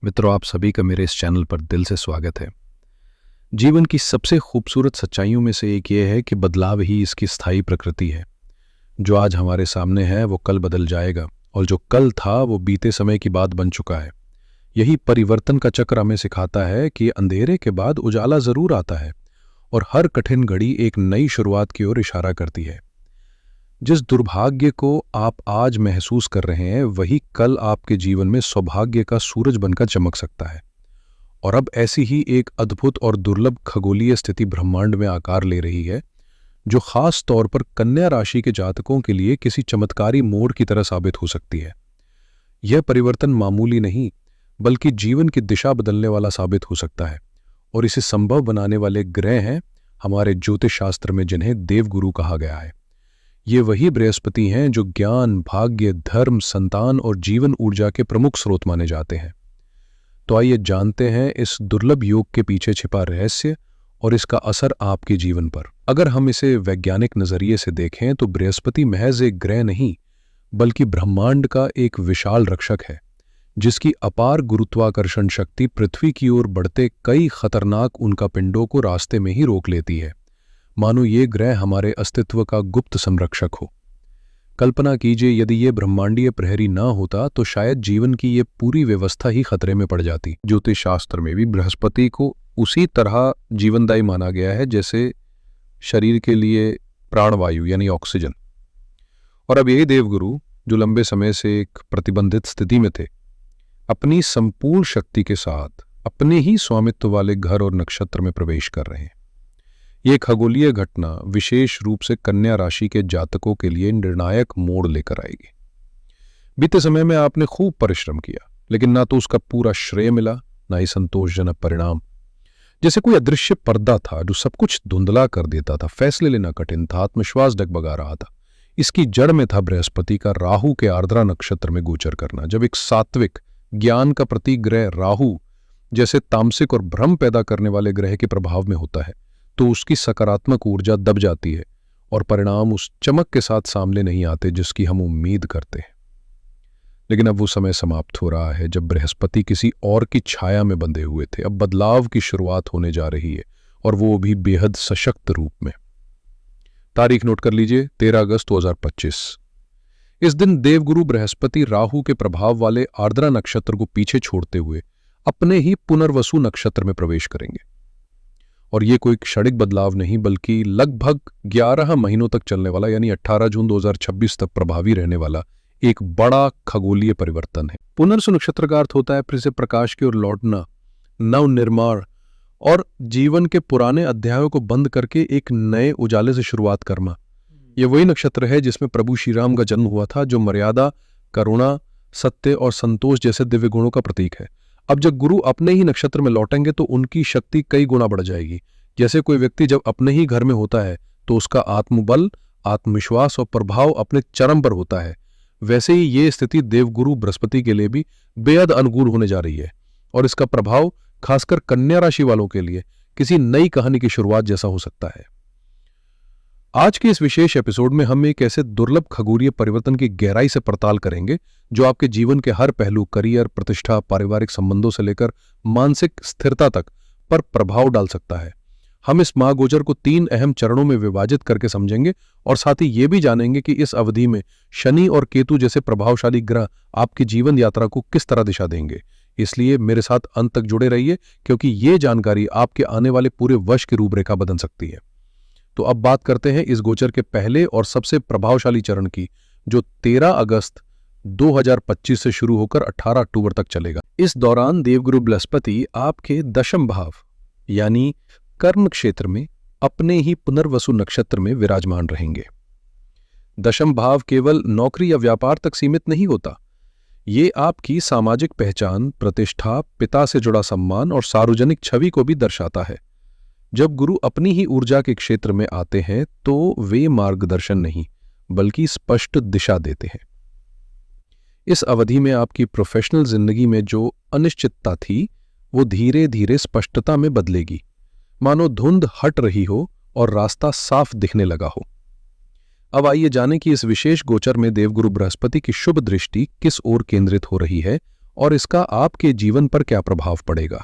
मित्रों, आप सभी का मेरे इस चैनल पर दिल से स्वागत है। जीवन की सबसे खूबसूरत सच्चाइयों में से एक ये है कि बदलाव ही इसकी स्थायी प्रकृति है। जो आज हमारे सामने है वो कल बदल जाएगा, और जो कल था वो बीते समय की बात बन चुका है। यही परिवर्तन का चक्र हमें सिखाता है कि अंधेरे के बाद उजाला जरूर आता है, और हर कठिन घड़ी एक नई शुरुआत की ओर इशारा करती है। जिस दुर्भाग्य को आप आज महसूस कर रहे हैं वही कल आपके जीवन में सौभाग्य का सूरज बनकर चमक सकता है। और अब ऐसी ही एक अद्भुत और दुर्लभ खगोलीय स्थिति ब्रह्मांड में आकार ले रही है, जो खास तौर पर कन्या राशि के जातकों के लिए किसी चमत्कारी मोड़ की तरह साबित हो सकती है। यह परिवर्तन मामूली नहीं बल्कि जीवन की दिशा बदलने वाला साबित हो सकता है, और इसे संभव बनाने वाले ग्रह हैं हमारे ज्योतिष शास्त्र में जिन्हें देवगुरु कहा गया है। ये वही बृहस्पति हैं जो ज्ञान, भाग्य, धर्म, संतान और जीवन ऊर्जा के प्रमुख स्रोत माने जाते हैं। तो आइए जानते हैं इस दुर्लभ योग के पीछे छिपा रहस्य और इसका असर आपके जीवन पर। अगर हम इसे वैज्ञानिक नजरिए से देखें तो बृहस्पति महज एक ग्रह नहीं बल्कि ब्रह्मांड का एक विशाल रक्षक है, जिसकी अपार गुरुत्वाकर्षण शक्ति पृथ्वी की ओर बढ़ते कई खतरनाक उल्कापिंडों को रास्ते में ही रोक लेती है। मानो ये ग्रह हमारे अस्तित्व का गुप्त संरक्षक हो। कल्पना कीजिए, यदि ये ब्रह्मांडीय प्रहरी ना होता तो शायद जीवन की ये पूरी व्यवस्था ही खतरे में पड़ जाती। ज्योतिष शास्त्र में भी बृहस्पति को उसी तरह जीवनदायी माना गया है जैसे शरीर के लिए प्राणवायु यानी ऑक्सीजन। और अब यही देवगुरु, जो लंबे समय से एक प्रतिबंधित स्थिति में थे, अपनी संपूर्ण शक्ति के साथ अपने ही स्वामित्व वाले घर और नक्षत्र में प्रवेश कर रहे हैं। ये खगोलीय घटना विशेष रूप से कन्या राशि के जातकों के लिए निर्णायक मोड़ लेकर आएगी। बीते समय में आपने खूब परिश्रम किया, लेकिन ना तो उसका पूरा श्रेय मिला, ना ही संतोषजनक परिणाम। जैसे कोई अदृश्य पर्दा था जो सब कुछ धुंधला कर देता था। फैसले लेना कठिन था, आत्मविश्वास डगमगा रहा था। इसकी जड़ में था बृहस्पति का राहु के आर्द्रा नक्षत्र में गोचर करना। जब एक सात्विक ज्ञान का प्रतीक ग्रह राहु जैसे तामसिक और भ्रम पैदा करने वाले ग्रह के प्रभाव में होता है तो उसकी सकारात्मक ऊर्जा दब जाती है और परिणाम उस चमक के साथ सामने नहीं आते जिसकी हम उम्मीद करते हैं। लेकिन अब वो समय समाप्त हो रहा है जब बृहस्पति किसी और की छाया में बंधे हुए थे। अब बदलाव की शुरुआत होने जा रही है, और वो भी बेहद सशक्त रूप में। तारीख नोट कर लीजिए, 13 अगस्त 2025। इस दिन देवगुरु बृहस्पति राहु के प्रभाव वाले आर्द्रा नक्षत्र को पीछे छोड़ते हुए अपने ही पुनर्वसु नक्षत्र में प्रवेश करेंगे। और ये कोई क्षणिक बदलाव नहीं बल्कि लगभग 11 महीनों तक चलने वाला, यानी 18 जून 2026 तक प्रभावी रहने वाला एक बड़ा खगोलीय परिवर्तन है। पुनर्वसु नक्षत्र का अर्थ होता है फिर से प्रकाश की ओर लौटना, नवनिर्माण और जीवन के पुराने अध्यायों को बंद करके एक नए उजाले से शुरुआत करना। यह वही नक्षत्र है जिसमें प्रभु श्री राम का जन्म हुआ था, जो मर्यादा, करुणा, सत्य और संतोष जैसे दिव्य गुणों का प्रतीक है। अब जब गुरु अपने ही नक्षत्र में लौटेंगे तो उनकी शक्ति कई गुना बढ़ जाएगी। जैसे कोई व्यक्ति जब अपने ही घर में होता है तो उसका आत्मबल, आत्मविश्वास और प्रभाव अपने चरम पर होता है, वैसे ही ये स्थिति देवगुरु बृहस्पति के लिए भी बेहद अनुकूल होने जा रही है। और इसका प्रभाव खासकर कन्या राशि वालों के लिए किसी नई कहानी की शुरुआत जैसा हो सकता है। आज के इस विशेष एपिसोड में हम एक ऐसे दुर्लभ खगोलीय परिवर्तन की गहराई से पड़ताल करेंगे जो आपके जीवन के हर पहलू, करियर, प्रतिष्ठा, पारिवारिक संबंधों से लेकर मानसिक स्थिरता तक पर प्रभाव डाल सकता है। हम इस महागोचर को 3 अहम चरणों में विभाजित करके समझेंगे, और साथ ही ये भी जानेंगे कि इस अवधि में शनि और केतु जैसे प्रभावशाली ग्रह आपकी जीवन यात्रा को किस तरह दिशा देंगे। इसलिए मेरे साथ अंत तक जुड़े रहिए, क्योंकि ये जानकारी आपके आने वाले पूरे वर्ष की रूपरेखा बदल सकती है। तो अब बात करते हैं इस गोचर के पहले और सबसे प्रभावशाली चरण की, जो 13 अगस्त 2025 से शुरू होकर 18 अक्टूबर तक चलेगा। इस दौरान देवगुरु बृहस्पति आपके दशम भाव यानी कर्म क्षेत्र में अपने ही पुनर्वसु नक्षत्र में विराजमान रहेंगे। दशम भाव केवल नौकरी या व्यापार तक सीमित नहीं होता, ये आपकी सामाजिक पहचान, प्रतिष्ठा, पिता से जुड़ा सम्मान और सार्वजनिक छवि को भी दर्शाता है। जब गुरु अपनी ही ऊर्जा के क्षेत्र में आते हैं तो वे मार्गदर्शन नहीं बल्कि स्पष्ट दिशा देते हैं। इस अवधि में आपकी प्रोफेशनल जिंदगी में जो अनिश्चितता थी वो धीरे धीरे स्पष्टता में बदलेगी, मानो धुंध हट रही हो और रास्ता साफ दिखने लगा हो। अब आइए जानें कि इस विशेष गोचर में देवगुरु बृहस्पति की शुभ दृष्टि किस ओर केंद्रित हो रही है और इसका आपके जीवन पर क्या प्रभाव पड़ेगा।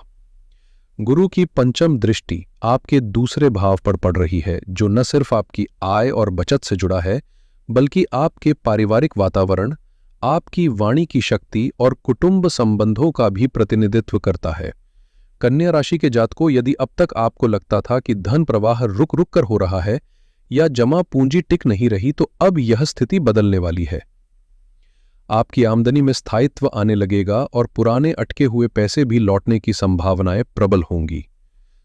गुरु की पंचम दृष्टि आपके दूसरे भाव पर पड़ रही है, जो न सिर्फ आपकी आय और बचत से जुड़ा है, बल्कि आपके पारिवारिक वातावरण, आपकी वाणी की शक्ति और कुटुंब संबंधों का भी प्रतिनिधित्व करता है। कन्या राशि के जातकों, यदि अब तक आपको लगता था कि धन प्रवाह रुक रुक कर हो रहा है या जमा पूंजी टिक नहीं रही, तो अब यह स्थिति बदलने वाली है। आपकी आमदनी में स्थायित्व आने लगेगा और पुराने अटके हुए पैसे भी लौटने की संभावनाएं प्रबल होंगी।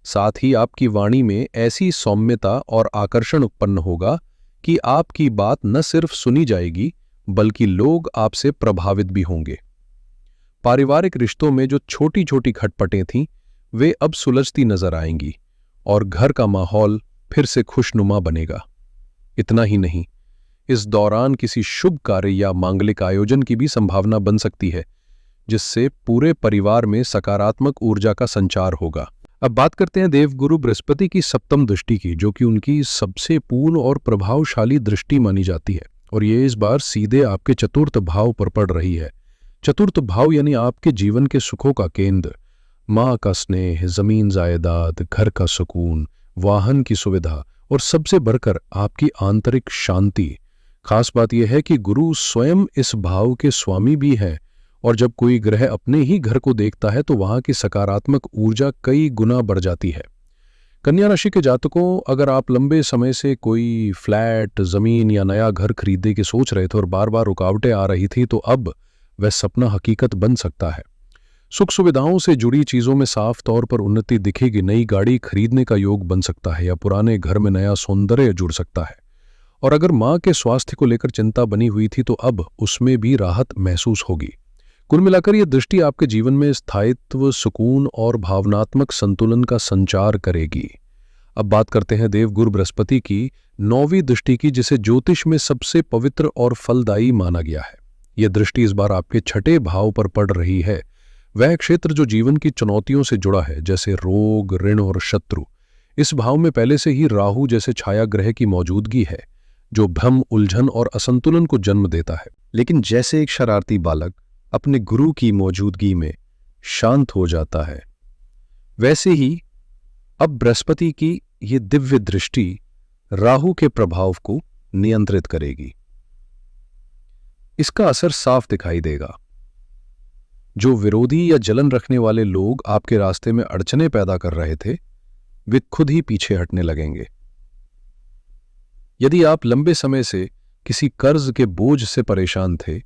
साथ ही आपकी वाणी में ऐसी सौम्यता और आकर्षण उत्पन्न होगा कि आपकी बात न सिर्फ सुनी जाएगी, बल्कि लोग आपसे प्रभावित भी होंगे। पारिवारिक रिश्तों में जो छोटी छोटी खटपटें थीं, वे अब सुलझती नजर आएंगी और घर का माहौल फिर से खुशनुमा बनेगा। इतना ही नहीं, इस दौरान किसी शुभ कार्य या मांगलिक आयोजन की भी संभावना बन सकती है, जिससे पूरे परिवार में सकारात्मक ऊर्जा का संचार होगा। अब बात करते हैं देवगुरु बृहस्पति की सप्तम दृष्टि की, जो कि उनकी सबसे पूर्ण और प्रभावशाली दृष्टि मानी जाती है, और ये इस बार सीधे आपके चतुर्थ भाव पर पड़ रही है। चतुर्थ भाव यानी आपके जीवन के सुखों का केंद्र, माँ का स्नेह, जमीन जायदाद, घर का सुकून, वाहन की सुविधा और सबसे बढ़कर आपकी आंतरिक शांति। खास बात यह है कि गुरु स्वयं इस भाव के स्वामी भी हैं, और जब कोई ग्रह अपने ही घर को देखता है तो वहां की सकारात्मक ऊर्जा कई गुना बढ़ जाती है। कन्या राशि के जातकों, अगर आप लंबे समय से कोई फ्लैट, जमीन या नया घर खरीदने की सोच रहे थे और बार बार रुकावटें आ रही थी, तो अब वह सपना हकीकत बन सकता है। सुख सुविधाओं से जुड़ी चीजों में साफ तौर पर उन्नति दिखेगी। नई गाड़ी खरीदने का योग बन सकता है या पुराने घर में नया सौंदर्य जुड़ सकता है। और अगर मां के स्वास्थ्य को लेकर चिंता बनी हुई थी, तो अब उसमें भी राहत महसूस होगी। कुल मिलाकर यह दृष्टि आपके जीवन में स्थायित्व, सुकून और भावनात्मक संतुलन का संचार करेगी। अब बात करते हैं देवगुरु बृहस्पति की नौवीं दृष्टि की, जिसे ज्योतिष में सबसे पवित्र और फलदायी माना गया है। यह दृष्टि इस बार आपके छठे भाव पर पड़ रही है, वह क्षेत्र जो जीवन की चुनौतियों से जुड़ा है, जैसे रोग, ऋण और शत्रु। इस भाव में पहले से ही राहु जैसे छाया ग्रह की मौजूदगी है, जो भ्रम, उलझन और असंतुलन को जन्म देता है। लेकिन जैसे एक शरारती बालक अपने गुरु की मौजूदगी में शांत हो जाता है, वैसे ही अब बृहस्पति की ये दिव्य दृष्टि राहु के प्रभाव को नियंत्रित करेगी। इसका असर साफ दिखाई देगा। जो विरोधी या जलन रखने वाले लोग आपके रास्ते में अड़चने पैदा कर रहे थे, वे खुद ही पीछे हटने लगेंगे। यदि आप लंबे समय से किसी कर्ज के बोझ से परेशान थे,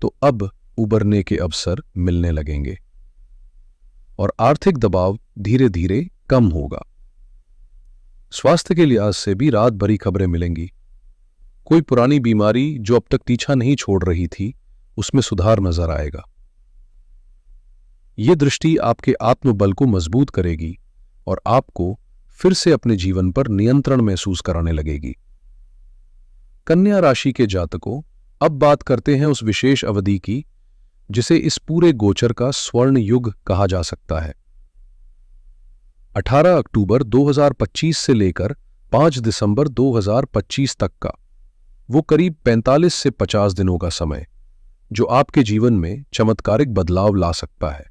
तो अब उबरने के अवसर मिलने लगेंगे और आर्थिक दबाव धीरे धीरे कम होगा। स्वास्थ्य के लिहाज से भी रात भरी खबरें मिलेंगी। कोई पुरानी बीमारी जो अब तक पीछा नहीं छोड़ रही थी, उसमें सुधार नजर आएगा। यह दृष्टि आपके आत्मबल को मजबूत करेगी और आपको फिर से अपने जीवन पर नियंत्रण महसूस कराने लगेगी। कन्या राशि के जातकों, अब बात करते हैं उस विशेष अवधि की जिसे इस पूरे गोचर का स्वर्ण युग कहा जा सकता है। 18 अक्टूबर 2025 से लेकर 5 दिसंबर 2025 तक का वो करीब 45 से 50 दिनों का समय, जो आपके जीवन में चमत्कारिक बदलाव ला सकता है।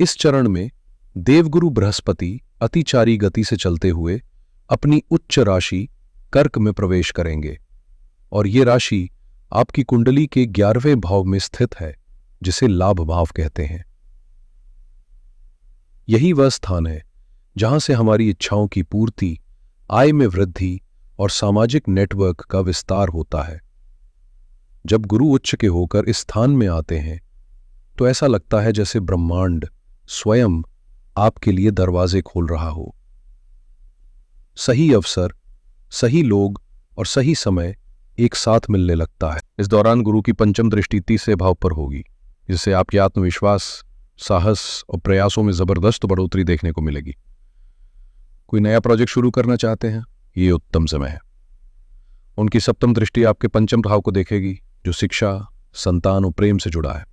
इस चरण में देवगुरु बृहस्पति अतिचारी गति से चलते हुए अपनी उच्च राशि कर्क में प्रवेश करेंगे, और ये राशि आपकी कुंडली के 11वें भाव में स्थित है, जिसे लाभ भाव कहते हैं। यही वह स्थान है जहां से हमारी इच्छाओं की पूर्ति, आय में वृद्धि और सामाजिक नेटवर्क का विस्तार होता है। जब गुरु उच्च के होकर इस स्थान में आते हैं, तो ऐसा लगता है जैसे ब्रह्मांड स्वयं आपके लिए दरवाजे खोल रहा हो। सही अवसर, सही लोग और सही समय एक साथ मिलने लगता है। इस दौरान गुरु की पंचम दृष्टि तीसरे भाव पर होगी, जिससे आपके आत्मविश्वास, साहस और प्रयासों में जबरदस्त बढ़ोतरी देखने को मिलेगी। कोई नया प्रोजेक्ट शुरू करना चाहते हैं, ये उत्तम समय है। उनकी सप्तम दृष्टि आपके पंचम भाव को देखेगी, जो शिक्षा, संतान और प्रेम से जुड़ा है।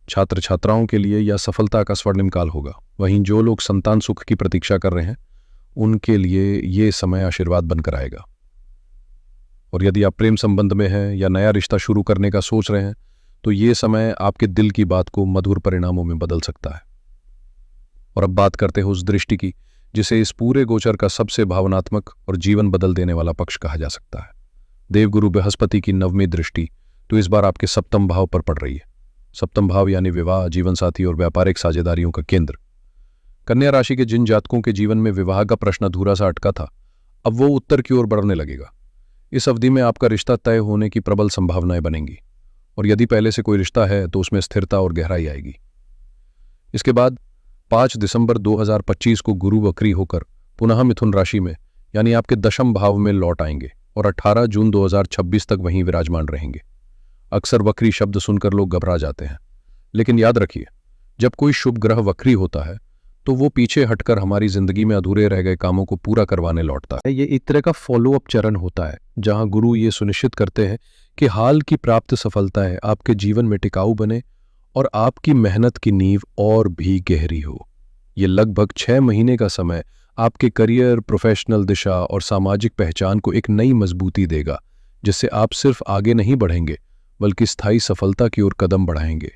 छात्र छात्राओं के लिए यह सफलता का स्वर्णिम काल होगा। वहीं जो लोग संतान सुख की प्रतीक्षा कर रहे हैं, उनके लिए ये समय आशीर्वाद बनकर आएगा। और यदि आप प्रेम संबंध में हैं या नया रिश्ता शुरू करने का सोच रहे हैं, तो ये समय आपके दिल की बात को मधुर परिणामों में बदल सकता है। और अब बात करते हैं उस दृष्टि की जिसे इस पूरे गोचर का सबसे भावनात्मक और जीवन बदल देने वाला पक्ष कहा जा सकता है। देवगुरु बृहस्पति की 9वीं दृष्टि तो इस बार आपके सप्तम भाव पर पड़ रही है। सप्तम भाव यानी विवाह, जीवन साथी और व्यापारिक साझेदारियों का केंद्र। कन्या राशि के जिन जातकों के जीवन में विवाह का प्रश्न अधूरा सा अटका था, अब वो उत्तर की ओर बढ़ने लगेगा। इस अवधि में आपका रिश्ता तय होने की प्रबल संभावनाएं बनेंगी और यदि पहले से कोई रिश्ता है तो उसमें स्थिरता और गहराई आएगी। इसके बाद 5 दिसंबर 2025 को गुरु वक्री होकर पुनः मिथुन राशि में यानी आपके दशम भाव में लौट आएंगे और 18 जून 2026 तक वहीं विराजमान रहेंगे। अक्सर वक्री शब्द सुनकर लोग घबरा जाते हैं, लेकिन याद रखिए, जब कोई शुभ ग्रह वक्री होता है तो वो पीछे हटकर हमारी जिंदगी में अधूरे रह गए कामों को पूरा करवाने लौटता है। ये एक तरह का फॉलोअप चरण होता है जहां गुरु ये सुनिश्चित करते हैं कि हाल की प्राप्त सफलताएं आपके जीवन में टिकाऊ बने और आपकी मेहनत की नींव और भी गहरी हो। ये लगभग 6 महीने का समय आपके करियर, प्रोफेशनल दिशा और सामाजिक पहचान को एक नई मजबूती देगा, जिससे आप सिर्फ आगे नहीं बढ़ेंगे बल्कि स्थायी सफलता की ओर कदम बढ़ाएंगे।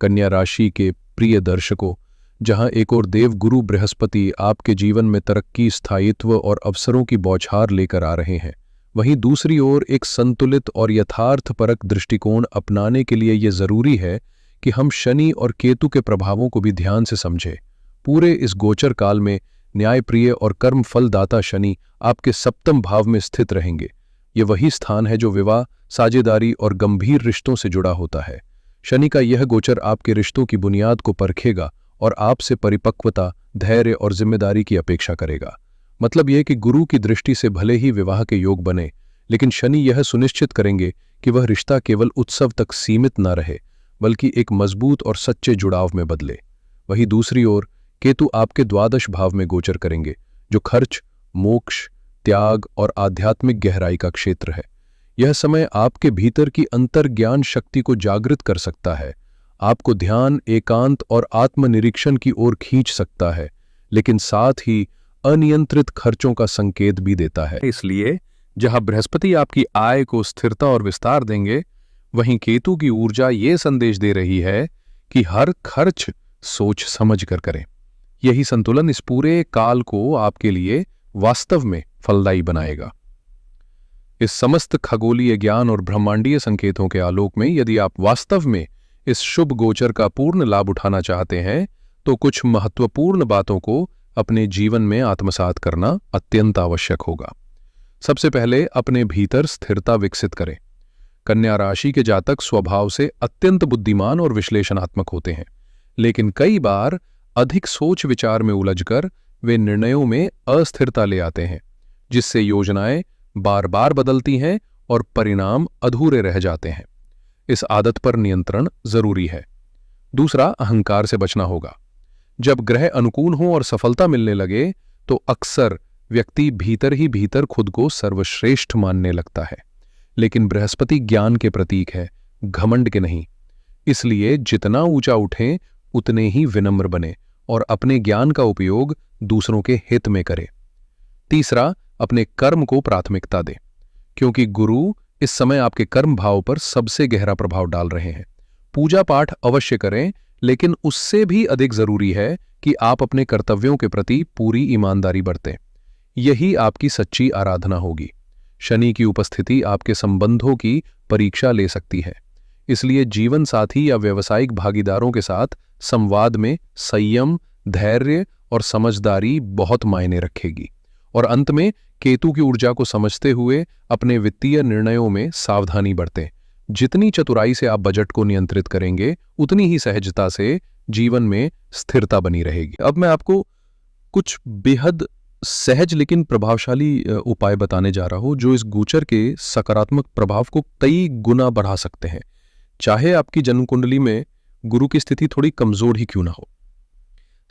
कन्या राशि के प्रिय दर्शकों, जहां एक और देव गुरु बृहस्पति आपके जीवन में तरक्की, स्थायित्व और अवसरों की बौछार लेकर आ रहे हैं, वहीं दूसरी ओर एक संतुलित और यथार्थपरक दृष्टिकोण अपनाने के लिए यह जरूरी है कि हम शनि और केतु के प्रभावों को भी ध्यान से समझें। पूरे इस गोचर काल में न्यायप्रिय और कर्म फलदाता शनि आपके सप्तम भाव में स्थित रहेंगे। ये वही स्थान है जो विवाह, साझेदारी और गंभीर रिश्तों से जुड़ा होता है। शनि का यह गोचर आपके रिश्तों की बुनियाद को परखेगा और आपसे परिपक्वता, धैर्य और जिम्मेदारी की अपेक्षा करेगा। मतलब यह कि गुरु की दृष्टि से भले ही विवाह के योग बने, लेकिन शनि यह सुनिश्चित करेंगे कि वह रिश्ता केवल उत्सव तक सीमित न रहे बल्कि एक मजबूत और सच्चे जुड़ाव में बदले। वहीं दूसरी ओर केतु आपके द्वादश भाव में गोचर करेंगे, जो खर्च, मोक्ष, त्याग और आध्यात्मिक गहराई का क्षेत्र है। यह समय आपके भीतर की अंतर्ज्ञान शक्ति को जागृत कर सकता है, आपको ध्यान, एकांत और आत्मनिरीक्षण की ओर खींच सकता है, लेकिन साथ ही अनियंत्रित खर्चों का संकेत भी देता है। इसलिए जहां बृहस्पति आपकी आय को स्थिरता और विस्तार देंगे, वहीं केतु की ऊर्जा ये संदेश दे रही है कि हर खर्च सोच समझ कर करें। यही संतुलन इस पूरे काल को आपके लिए वास्तव में फलदायी बनाएगा। इस समस्त खगोलीय ज्ञान और ब्रह्मांडीय संकेतों के आलोक में यदि आप वास्तव में इस शुभ गोचर का पूर्ण लाभ उठाना चाहते हैं, तो कुछ महत्वपूर्ण बातों को अपने जीवन में आत्मसात करना अत्यंत आवश्यक होगा। सबसे पहले अपने भीतर स्थिरता विकसित करें। कन्या राशि के जातक स्वभाव से अत्यंत बुद्धिमान और विश्लेषणात्मक होते हैं, लेकिन कई बार अधिक सोच विचार में उलझकर वे निर्णयों में अस्थिरता ले आते हैं, जिससे योजनाएं बार बार बदलती हैं और परिणाम अधूरे रह जाते हैं। इस आदत पर नियंत्रण जरूरी है। दूसरा, अहंकार से बचना होगा। जब ग्रह अनुकूल हों और सफलता मिलने लगे तो अक्सर व्यक्ति भीतर ही भीतर खुद को सर्वश्रेष्ठ मानने लगता है, लेकिन बृहस्पति ज्ञान के प्रतीक है, घमंड के नहीं। इसलिए जितना ऊंचा उठें उतने ही विनम्र बने और अपने ज्ञान का उपयोग दूसरों के हित में करें। तीसरा, अपने कर्म को प्राथमिकता दें, क्योंकि गुरु इस समय आपके कर्म भाव पर सबसे गहरा प्रभाव डाल रहे हैं। पूजा पाठ अवश्य करें, लेकिन उससे भी अधिक जरूरी है कि आप अपने कर्तव्यों के प्रति पूरी ईमानदारी बरतें। यही आपकी सच्ची आराधना होगी। शनि की उपस्थिति आपके संबंधों की परीक्षा ले सकती है, इसलिए जीवन साथी या व्यावसायिक भागीदारों के साथ संवाद में संयम, धैर्य और समझदारी बहुत मायने रखेगी। और अंत में केतु की ऊर्जा को समझते हुए अपने वित्तीय निर्णयों में सावधानी बरतें। जितनी चतुराई से आप बजट को नियंत्रित करेंगे, उतनी ही सहजता से जीवन में स्थिरता बनी रहेगी। अब मैं आपको कुछ बेहद सहज लेकिन प्रभावशाली उपाय बताने जा रहा हूं, जो इस गोचर के सकारात्मक प्रभाव को कई गुना बढ़ा सकते हैं, चाहे आपकी जन्म कुंडली में गुरु की स्थिति थोड़ी कमजोर ही क्यों ना हो।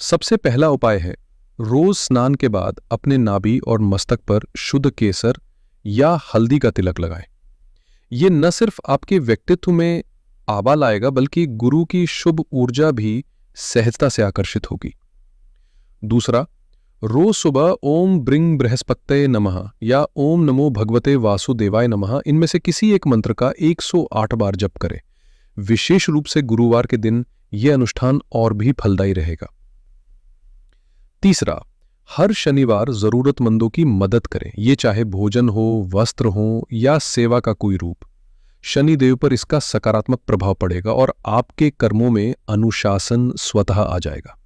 सबसे पहला उपाय है, रोज स्नान के बाद अपने नाभि और मस्तक पर शुद्ध केसर या हल्दी का तिलक लगाएं। ये न सिर्फ आपके व्यक्तित्व में आभा लाएगा, बल्कि गुरु की शुभ ऊर्जा भी सहजता से आकर्षित होगी। दूसरा, रोज सुबह ओम ब्रिंग बृहस्पतये नमः या ओम नमो भगवते वासुदेवाय नमः, इनमें से किसी एक मंत्र का 108 बार जप करें। विशेष रूप से गुरुवार के दिन यह अनुष्ठान और भी फलदायी रहेगा। तीसरा, हर शनिवार जरूरतमंदों की मदद करें, ये चाहे भोजन हो, वस्त्र हो या सेवा का कोई रूप। शनिदेव पर इसका सकारात्मक प्रभाव पड़ेगा और आपके कर्मों में अनुशासन स्वतः आ जाएगा।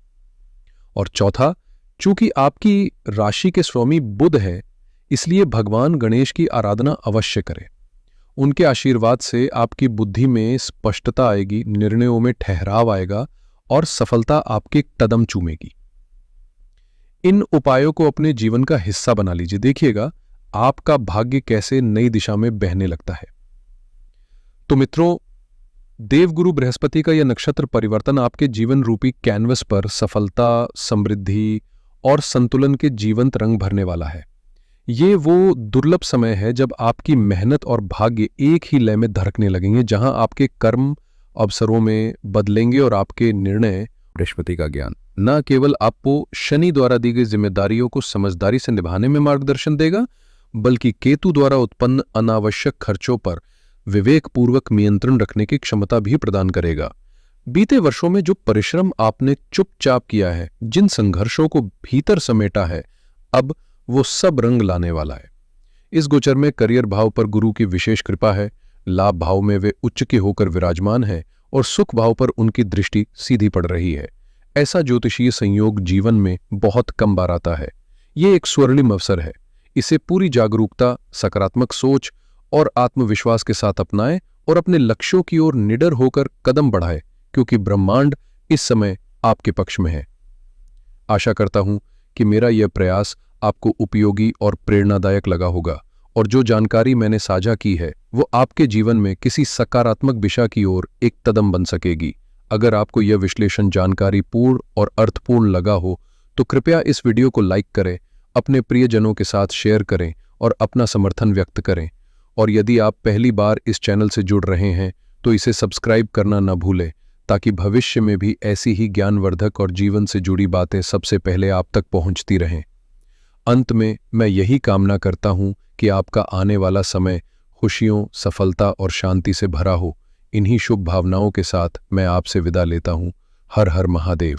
और चौथा, चूंकि आपकी राशि के स्वामी बुध है, इसलिए भगवान गणेश की आराधना अवश्य करें। उनके आशीर्वाद से आपकी बुद्धि में स्पष्टता आएगी, निर्णयों में ठहराव आएगा और सफलता आपके कदम चूमेगी। इन उपायों को अपने जीवन का हिस्सा बना लीजिए, देखिएगा आपका भाग्य कैसे नई दिशा में बहने लगता है। तो मित्रों, देवगुरु बृहस्पति का यह नक्षत्र परिवर्तन आपके जीवन रूपी कैनवस पर सफलता, समृद्धि और संतुलन के जीवंत रंग भरने वाला है। ये वो दुर्लभ समय है जब आपकी मेहनत और भाग्य एक ही लय में धड़कने लगेंगे, जहां आपके कर्म अवसरों में बदलेंगे और आपके निर्णय बृहस्पति का ज्ञान न केवल आपको शनि द्वारा दी गई जिम्मेदारियों को समझदारी से निभाने में मार्गदर्शन देगा, बल्कि केतु द्वारा उत्पन्न अनावश्यक खर्चों पर विवेकपूर्वक नियंत्रण रखने की क्षमता भी प्रदान करेगा। बीते वर्षों में जो परिश्रम आपने चुपचाप किया है, जिन संघर्षों को भीतर समेटा है, अब वो सब रंग लाने वाला है। इस गोचर में करियर भाव पर गुरु की विशेष कृपा है, लाभ भाव में वे उच्च के होकर विराजमान है और सुख भाव पर उनकी दृष्टि सीधी पड़ रही है। ऐसा ज्योतिषीय संयोग जीवन में बहुत कम बार आता है। ये एक स्वर्णिम अवसर है। इसे पूरी जागरूकता, सकारात्मक सोच और आत्मविश्वास के साथ अपनाएं और अपने लक्ष्यों की ओर निडर होकर कदम बढ़ाएं, क्योंकि ब्रह्मांड इस समय आपके पक्ष में है। आशा करता हूं कि मेरा यह प्रयास आपको उपयोगी और प्रेरणादायक लगा होगा और जो जानकारी मैंने साझा की है वो आपके जीवन में किसी सकारात्मक दिशा की ओर एक कदम बन सकेगी। अगर आपको यह विश्लेषण जानकारी पूर्ण और अर्थपूर्ण लगा हो तो कृपया इस वीडियो को लाइक करें, अपने प्रियजनों के साथ शेयर करें और अपना समर्थन व्यक्त करें। और यदि आप पहली बार इस चैनल से जुड़ रहे हैं तो इसे सब्सक्राइब करना न भूलें, ताकि भविष्य में भी ऐसी ही ज्ञानवर्धक और जीवन से जुड़ी बातें सबसे पहले आप तक पहुंचती रहें। अंत में मैं यही कामना करता हूं कि आपका आने वाला समय खुशियों, सफलता और शांति से भरा हो। इन्हीं शुभ भावनाओं के साथ मैं आपसे विदा लेता हूं। हर हर महादेव।